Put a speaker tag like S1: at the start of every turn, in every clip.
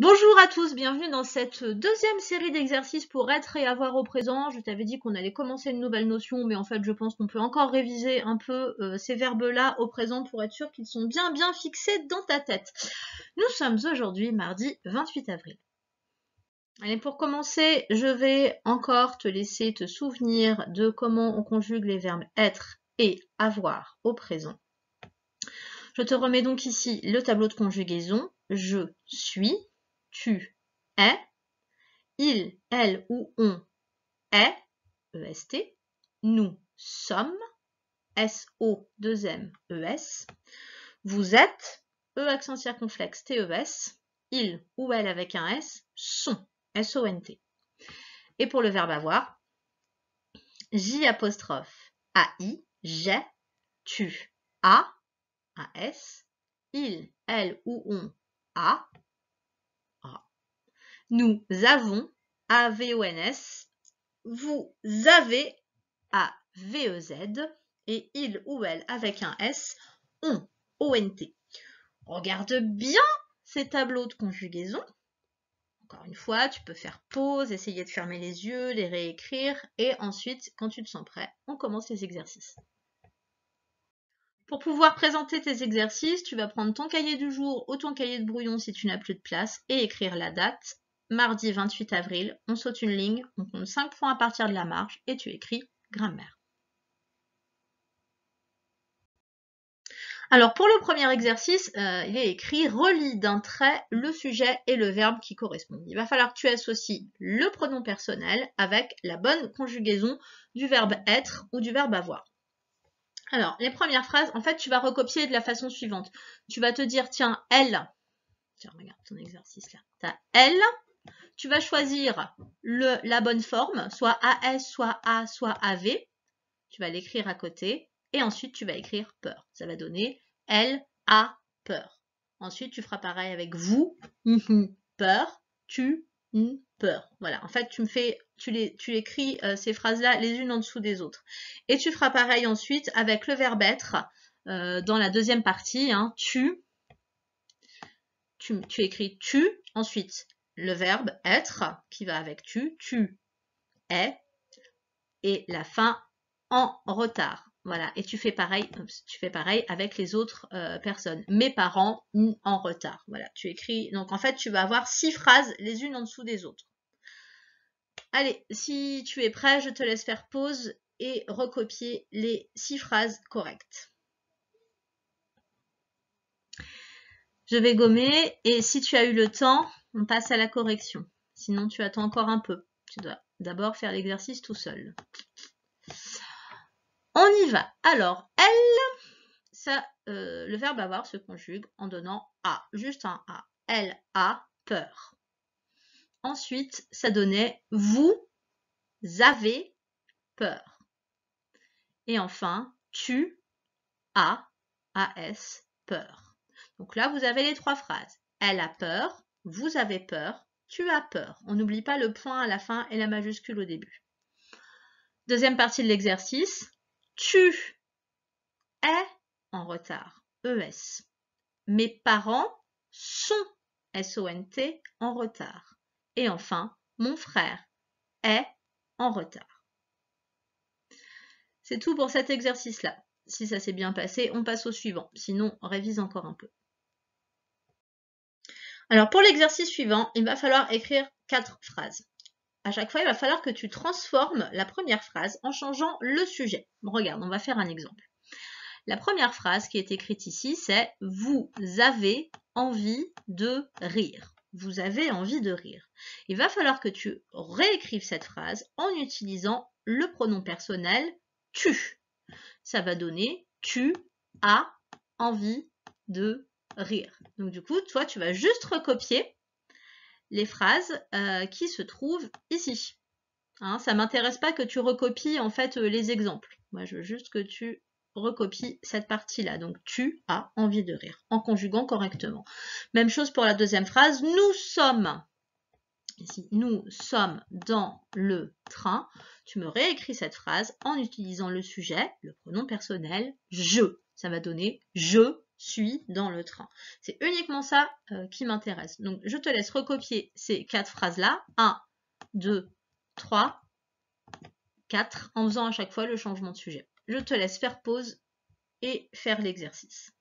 S1: Bonjour à tous, bienvenue dans cette deuxième série d'exercices pour être et avoir au présent. Je t'avais dit qu'on allait commencer une nouvelle notion, mais en fait je pense qu'on peut encore réviser un peu ces verbes-là au présent pour être sûr qu'ils sont bien fixés dans ta tête. Nous sommes aujourd'hui mardi 28 avril. Allez, pour commencer, je vais encore te laisser te souvenir de comment on conjugue les verbes être et avoir au présent. Je te remets donc ici le tableau de conjugaison. Je suis, tu es, il, elle ou on est, EST, nous sommes, SO2MES, vous êtes, E accent circonflexe TES, il ou elle avec un S, sont, SONT. Et pour le verbe avoir, J apostrophe AI, j'ai, tu, as, AS, il, elle ou on a, nous avons, AVONS, vous avez, AVEZ, et il ou elle avec un S, ont, ONT. Regarde bien ces tableaux de conjugaison. Encore une fois, tu peux faire pause, essayer de fermer les yeux, les réécrire, et ensuite, quand tu te sens prêt, on commence les exercices. Pour pouvoir présenter tes exercices, tu vas prendre ton cahier du jour ou ton cahier de brouillon si tu n'as plus de place et écrire la date. Mardi 28 avril, on saute une ligne, on compte 5 points à partir de la marge et tu écris grammaire. Alors pour le premier exercice, il est écrit « Relie d'un trait le sujet et le verbe qui correspondent ». Il va falloir que tu associes le pronom personnel avec la bonne conjugaison du verbe être ou du verbe avoir. Alors, les premières phrases, en fait, tu vas recopier de la façon suivante. Tu vas te dire, tiens, elle, tiens, regarde ton exercice là, t'as elle, tu vas choisir la bonne forme, soit AS, soit A, soit AV, tu vas l'écrire à côté, et ensuite tu vas écrire peur. Ça va donner elle a peur. Ensuite, tu feras pareil avec vous, peur, tu, peur. Voilà, en fait, tu écris ces phrases-là les unes en dessous des autres. Et tu feras pareil ensuite avec le verbe être dans la deuxième partie, hein, tu écris tu, ensuite le verbe être qui va avec tu es, et la fin en retard. Voilà, et tu fais pareil avec les autres personnes. Mes parents en retard. Voilà, tu écris. Donc en fait, tu vas avoir 6 phrases les unes en dessous des autres. Allez, si tu es prêt, je te laisse faire pause et recopier les 6 phrases correctes. Je vais gommer et si tu as eu le temps, on passe à la correction. Sinon, tu attends encore un peu. Tu dois d'abord faire l'exercice tout seul. On y va. Alors, elle, ça, le verbe avoir se conjugue en donnant a, juste un a. Elle a peur. Ensuite, ça donnait vous avez peur. Et enfin, tu as peur. Donc là, vous avez les 3 phrases. Elle a peur, vous avez peur, tu as peur. On n'oublie pas le point à la fin et la majuscule au début. Deuxième partie de l'exercice. Tu es en retard. ES. Mes parents sont SONT en retard. Et enfin, mon frère est en retard. C'est tout pour cet exercice-là. Si ça s'est bien passé, on passe au suivant. Sinon, on révise encore un peu. Alors, pour l'exercice suivant, il va falloir écrire 4 phrases. À chaque fois, il va falloir que tu transformes la première phrase en changeant le sujet. Regarde, on va faire un exemple. La première phrase qui est écrite ici, c'est « Vous avez envie de rire ». Vous avez envie de rire. Il va falloir que tu réécrives cette phrase en utilisant le pronom personnel « tu ». Ça va donner « Tu as envie de rire ». Donc du coup, toi, tu vas juste recopier les phrases qui se trouvent ici. Hein, ça ne m'intéresse pas que tu recopies en fait les exemples. Moi, je veux juste que tu recopies cette partie-là. Donc, tu as envie de rire en conjuguant correctement. Même chose pour la deuxième phrase. Nous sommes, ici, nous sommes dans le train. Tu me réécris cette phrase en utilisant le sujet, le pronom personnel, je. Ça va donner je suis dans le train. C'est uniquement ça qui m'intéresse. Donc, je te laisse recopier ces 4 phrases-là. 1, 2, 3, 4, en faisant à chaque fois le changement de sujet. Je te laisse faire pause et faire l'exercice.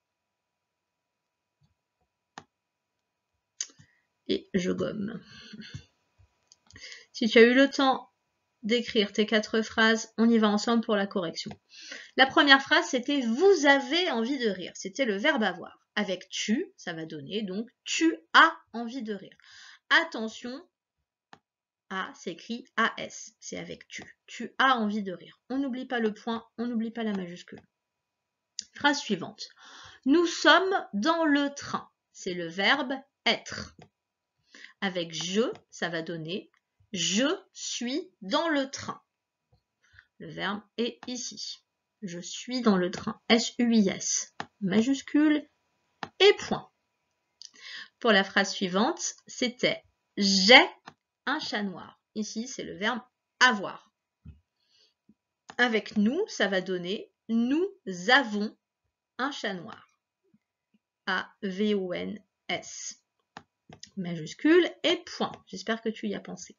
S1: Et je gomme. Si tu as eu le temps d'écrire tes 4 phrases, on y va ensemble pour la correction. La première phrase, c'était « vous avez envie de rire ». C'était le verbe avoir. Avec « tu », ça va donner donc « tu as envie de rire ». Attention, A s'écrit AS, c'est avec « tu ». Tu as envie de rire. On n'oublie pas le point, on n'oublie pas la majuscule. Phrase suivante. Nous sommes dans le train. C'est le verbe « être ». Avec « je », ça va donner « je suis dans le train ». Le verbe est ici. Je suis dans le train. S-U-I-S. Majuscule et point. Pour la phrase suivante, c'était « j'ai un chat noir ». Ici, c'est le verbe « avoir ». Avec « nous », ça va donner « nous avons un chat noir ». A-V-O-N-S. Majuscule et point. J'espère que tu y as pensé.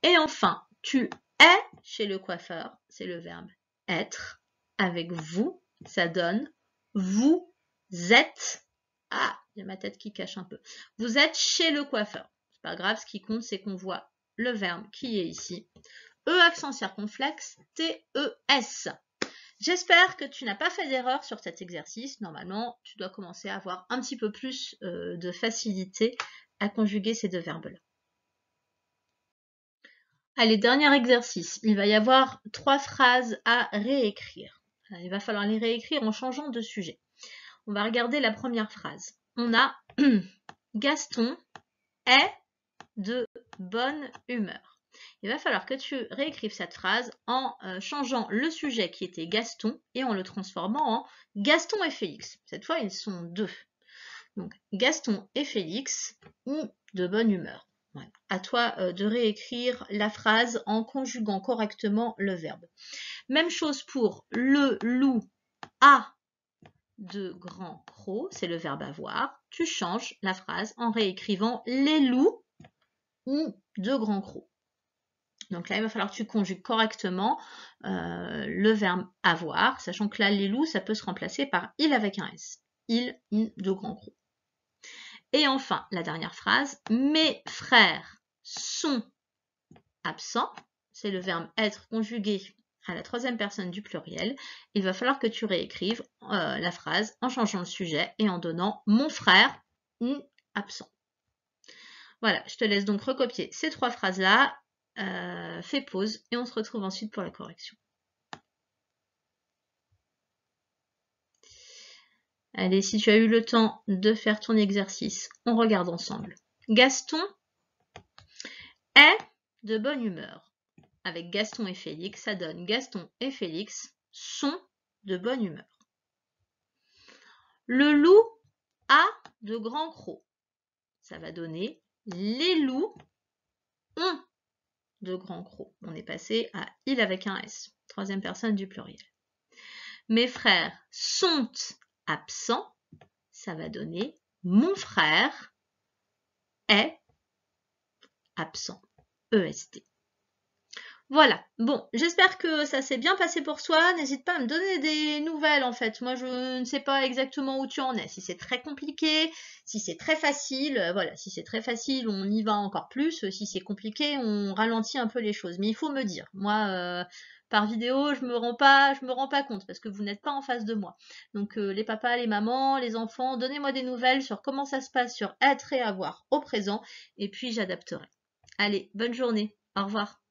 S1: Et enfin, tu es chez le coiffeur. C'est le verbe être. Avec vous, ça donne vous êtes. Ah, il y a ma tête qui cache un peu. Vous êtes chez le coiffeur. C'est pas grave, ce qui compte, c'est qu'on voit le verbe qui est ici. E accent circonflexe, T-E-S. J'espère que tu n'as pas fait d'erreur sur cet exercice. Normalement, tu dois commencer à avoir un petit peu plus de facilité à conjuguer ces deux verbes-là. Allez, dernier exercice. Il va y avoir 3 phrases à réécrire. Il va falloir les réécrire en changeant de sujet. On va regarder la première phrase. On a Gaston est de bonne humeur. Il va falloir que tu réécrives cette phrase en changeant le sujet qui était Gaston et en le transformant en Gaston et Félix. Cette fois, ils sont 2. Donc, Gaston et Félix ont de bonne humeur. Ouais. À toi de réécrire la phrase en conjuguant correctement le verbe. Même chose pour le loup a de grands crocs, c'est le verbe avoir. Tu changes la phrase en réécrivant les loups ont de grands crocs. Donc là, il va falloir que tu conjugues correctement le verbe avoir, sachant que là, les loups, ça peut se remplacer par il avec un S. Ils ont de grands crocs. Et enfin, la dernière phrase, mes frères sont absents. C'est le verbe être conjugué à la 3e personne du pluriel. Il va falloir que tu réécrives la phrase en changeant le sujet et en donnant mon frère ou absent. Voilà, je te laisse donc recopier ces 3 phrases-là. Fais pause et on se retrouve ensuite pour la correction. Allez, si tu as eu le temps de faire ton exercice, on regarde ensemble. Gaston est de bonne humeur. Avec Gaston et Félix, ça donne Gaston et Félix sont de bonne humeur. Le loup a de grands crocs. Ça va donner les loups ont de grands crocs. On est passé à il avec un S, 3e personne du pluriel. Mes frères sont absent, ça va donner mon frère est absent. EST. Voilà, bon, j'espère que ça s'est bien passé pour toi. N'hésite pas à me donner des nouvelles en fait. Moi, je ne sais pas exactement où tu en es. Si c'est très compliqué, si c'est très facile, voilà, si c'est très facile, on y va encore plus. Si c'est compliqué, on ralentit un peu les choses. Mais il faut me dire. Moi, par vidéo, je me rends pas compte parce que vous n'êtes pas en face de moi. Donc les papas, les mamans, les enfants, donnez-moi des nouvelles sur comment ça se passe sur être et avoir au présent et puis j'adapterai. Allez, bonne journée. Au revoir.